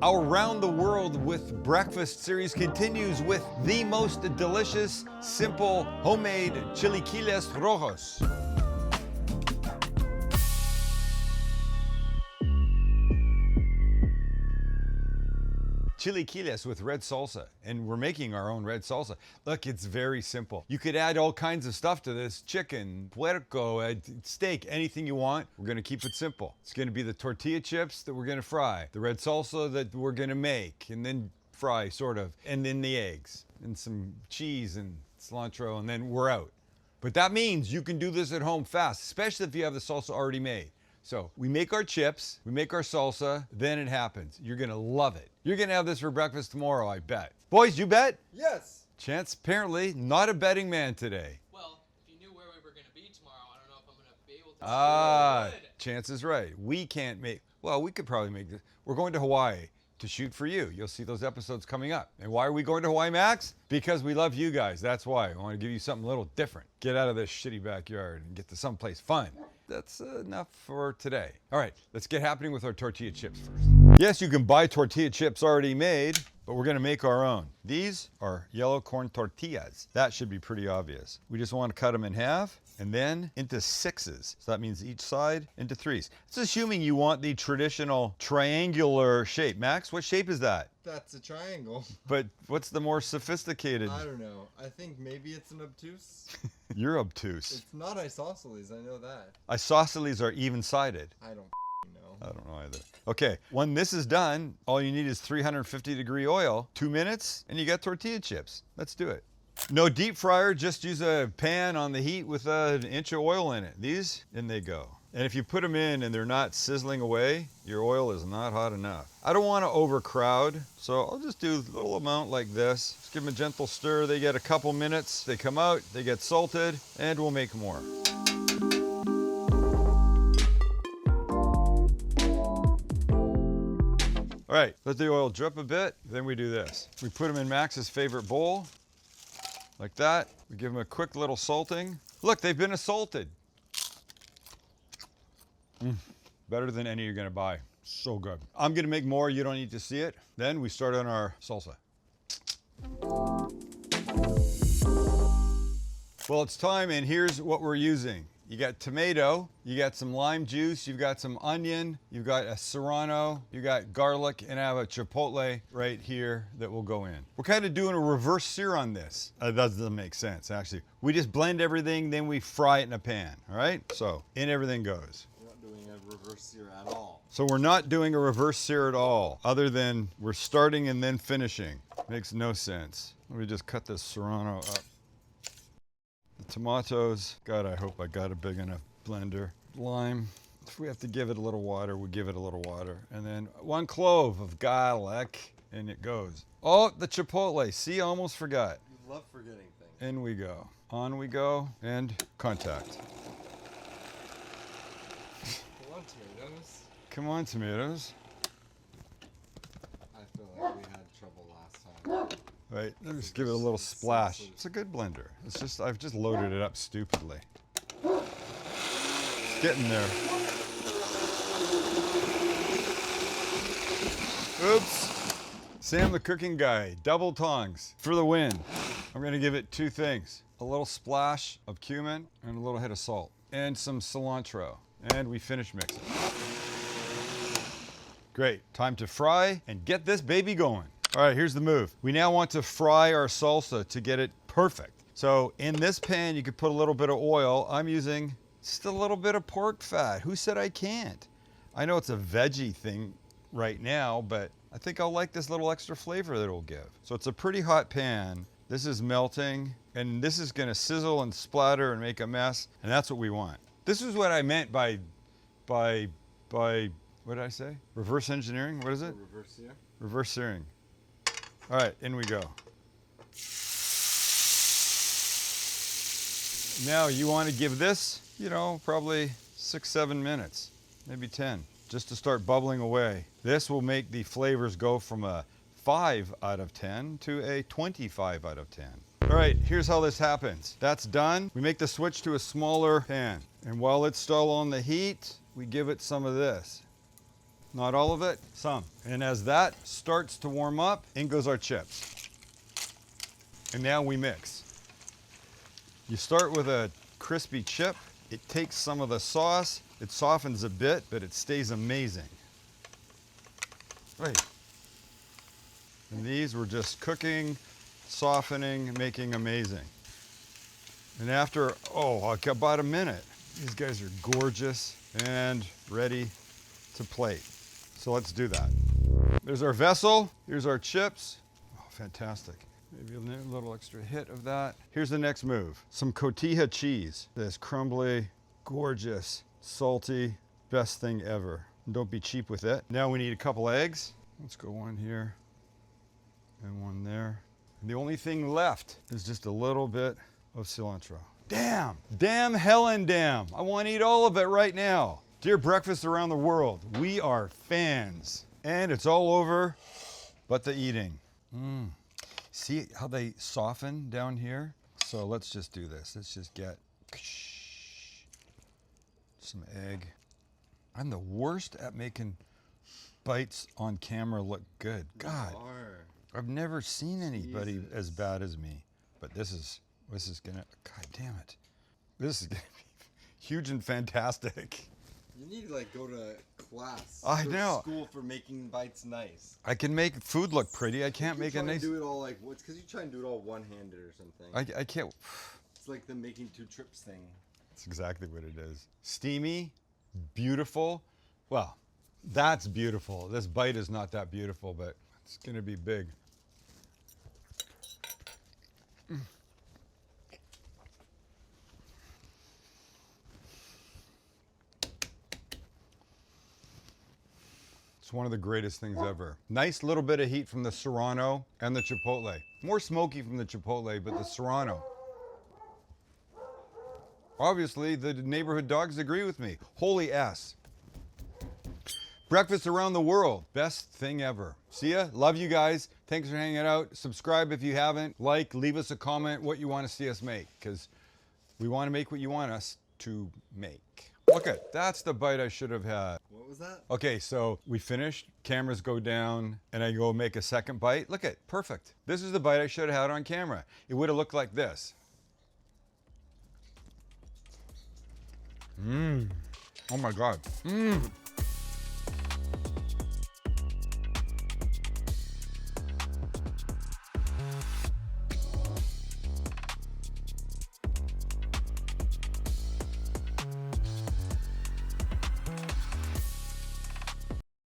Our Round the World with Breakfast series continues with the most delicious, simple, homemade chilaquiles rojos. Chilaquiles with red salsa, and we're making our own red salsa. Look, it's very simple. You could add all kinds of stuff to this: chicken, puerco, steak, anything you want. We're gonna keep it simple. It's gonna be the tortilla chips that we're gonna fry, the red salsa that we're gonna make and then fry, sort of, and then the eggs and some cheese and cilantro, and then we're out. But that means you can do this at home fast, especially if you have the salsa already made. So we make our chips, we make our salsa, then it happens. You're gonna love it. You're gonna have this for breakfast tomorrow, I bet. Boys, you bet? Yes. Chance, apparently not a betting man today. Well, if you knew where we were gonna be tomorrow, I don't know if I'm gonna be able to. Chance is right. We can't make, well, we could probably make this. We're going to Hawaii to shoot for you. You'll see those episodes coming up. And why are we going to Hawaii, Max? Because we love you guys. That's why. I want to give you something a little different. Get out of this shitty backyard and get to someplace fun. That's enough for today. All right, let's get happening with our tortilla chips first. Yes, you can buy tortilla chips already made, but we're gonna make our own. These are yellow corn tortillas. That should be pretty obvious. We just want to cut them in half and then into sixes. So that means each side into threes. It's assuming you want the traditional triangular shape. Max, what shape is that? That's a triangle. But what's the more sophisticated? I don't know. I think maybe it's an obtuse. You're obtuse. It's not isosceles, I know that. Isosceles are even-sided. I don't know. I don't know either. Okay, when this is done, all you need is 350-degree oil, 2 minutes, and you got tortilla chips. Let's do it. No deep fryer, just use a pan on the heat with an inch of oil in it. These, in they go. And if you put them in and they're not sizzling away, your oil is not hot enough. I don't want to overcrowd, so I'll just do a little amount like this. Just give them a gentle stir. They get a couple minutes. They come out, they get salted, and we'll make more. All right, let the oil drip a bit. Then we do this. We put them in Max's favorite bowl, like that. We give them a quick little salting. Look, they've been salted. Better than any you're gonna buy. So good. I'm gonna make more, you don't need to see it. Then we start on our salsa. Well, it's time, and here's what we're using. You got tomato, you got some lime juice, you've got some onion, you've got a serrano, you got garlic, and I have a chipotle right here that will go in. We're kind of doing a reverse sear on this. That doesn't make sense, actually. We just blend everything, then we fry it in a pan, all right? So, in everything goes. Doing a reverse sear at all. So we're not doing a reverse sear at all, other than we're starting and then finishing. Makes no sense. Let me just cut this serrano up. The tomatoes, God, I hope I got a big enough blender. Lime, if we have to give it a little water, we'll give it a little water. And then 1 clove of garlic, and it goes. Oh, the chipotle, see, I almost forgot. You love forgetting things. In we go, on we go, and contact. Tomatoes. Come on, tomatoes. I feel like we had trouble last time. Right, let me just give it a little splash. It's a good blender. It's just, I've just loaded it up stupidly. It's getting there. Oops. Sam the cooking guy, double tongs for the win. I'm gonna give it 2 things. A little splash of cumin and a little hit of salt. And some cilantro. And we finish mixing. Great, time to fry and get this baby going. All right, here's the move. We now want to fry our salsa to get it perfect. So in this pan, you could put a little bit of oil. I'm using just a little bit of pork fat. Who said I can't? I know it's a veggie thing right now, but I think I'll like this little extra flavor that it'll give. So it's a pretty hot pan. This is melting, and this is gonna sizzle and splatter and make a mess, and that's what we want. This is what I meant by, what did I say? Reverse engineering, what is it? Reverse sear? Reverse searing. All right, in we go. Now you want to give this, you know, probably 6-7 minutes, maybe 10, just to start bubbling away. This will make the flavors go from a 5 out of 10 to a 25 out of 10. All right, here's how this happens. That's done. We make the switch to a smaller pan. And while it's still on the heat, we give it some of this. Not all of it, some. And as that starts to warm up, in goes our chips. And now we mix. You start with a crispy chip. It takes some of the sauce. It softens a bit, but it stays amazing. Right. And these we're just cooking, softening, making amazing. And after, like about a minute, these guys are gorgeous and ready to plate. So let's do that. There's our vessel. Here's our chips. Oh, fantastic. Maybe a little extra hit of that. Here's the next move. Some Tortilla cheese. This crumbly, gorgeous, salty, best thing ever. Don't be cheap with it. Now we need a couple eggs. Let's go one here and one there. And the only thing left is just a little bit of cilantro. Damn, Helen, damn. I want to eat all of it right now. Dear breakfast around the world, we are fans. And it's all over but the eating. See how they soften down here? So let's just do this. Let's just get some egg. I'm the worst at making bites on camera look good. God, I've never seen anybody as bad as me. But this is gonna, God damn it. This is gonna be huge and fantastic. You need to like go to class. I go know. To school for making bites nice. I can make food look pretty. I can't make a nice. Do it all like what's because you try and do it all one-handed or something. I can't. It's like the making 2 trips thing. That's exactly what it is. Steamy, beautiful. Well, that's beautiful. This bite is not that beautiful, but it's gonna be big. It's one of the greatest things ever. Nice little bit of heat from the serrano and the chipotle. More smoky from the chipotle, but the serrano. Obviously, the neighborhood dogs agree with me. Holy ass. Breakfast around the world. Best thing ever. See ya. Love you guys. Thanks for hanging out. Subscribe if you haven't. Like, leave us a comment what you want to see us make, because we want to make what you want us to make. Look at, that's the bite I should have had. What was that? Okay, so we finished, cameras go down, and I go make a second bite. Look at, perfect. This is the bite I should have had on camera. It would have looked like this. Oh my God.